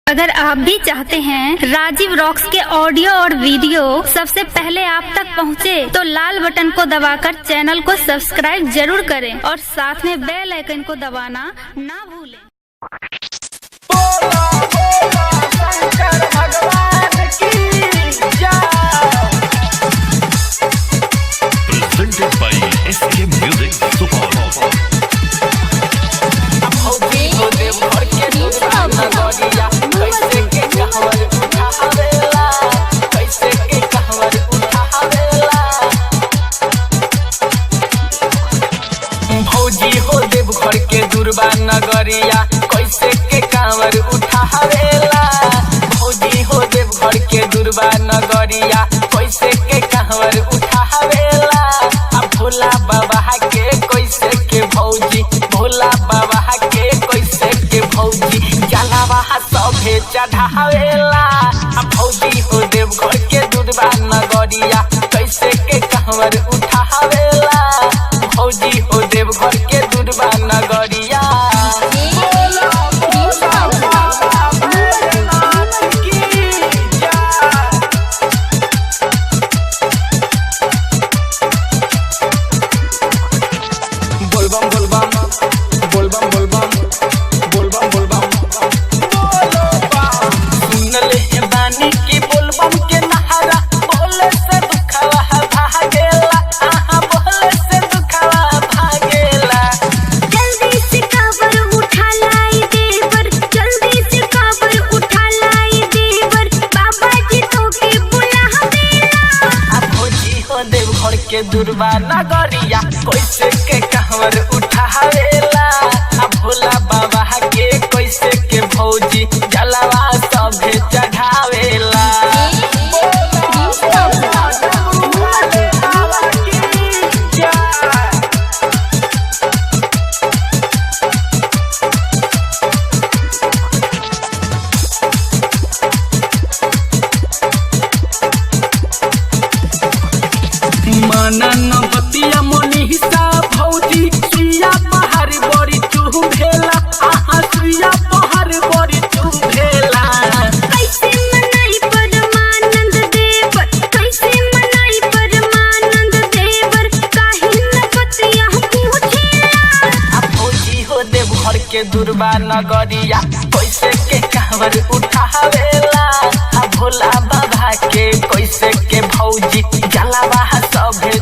अगर आप भी चाहते हैं राजीव रॉक्स के ऑडियो और वीडियो सबसे पहले आप तक पहुंचे, तो लाल बटन को दबाकर चैनल को सब्सक्राइब जरूर करें और साथ में बेल आइकन को दबाना ना भूलें। शंकर भगवान की जय। Presented by SK Music Support। भौजी हो देवघर के दुर्बा नगरिया, कैसे के कांवर उठावेला। भौजी हो देवघर के दुर्बा नगरिया, कैसे के कांवर उठावेला। भोला बाबा के कैसे के भौजी, भोला बाबा के कैसे के भौजी, जलावा सभे चढ़ावेला। भौजी हो देवघर के दुर्बा नगरिया, कैसे के कांवर उठावेला। भौजी हो देवघर के दुर्बा नगरिया। बोलबम बोलबम बोलबम बोलबम बोलबम बोलबम सुनले हे बानी की बोलबम के नहारा, बोले से दुखवा भागेला। बोले से दुखवा भागेला। जल्दी से कांवर उठा लाई देवर, जल्दी से कांवर उठा लाई देवर, बाबा जी तो के बुलावेला। भौजी हो देवघर के दुर्बा नगरिया, कैसे के कांवर उठावेला। भोला बाबा के कैसे के भौजी, जलवा सभे चढ़ावेला। मनन बतिया मोनिसा भौजी, सुइया पहाड़ बड़ी चुभेला। सुइया पहाड़ बड़ी चुभेला। कैसे मनाई परमानंद देवर, कैसे मनाई परमानंद देवर, काहे न बतिया पूछेला। भौजी हो देवघर के दुर्बा नगरिया, कैसे के कांवर उठावेला। भोला बाबा के कैसे के भौजी, जलावा सभे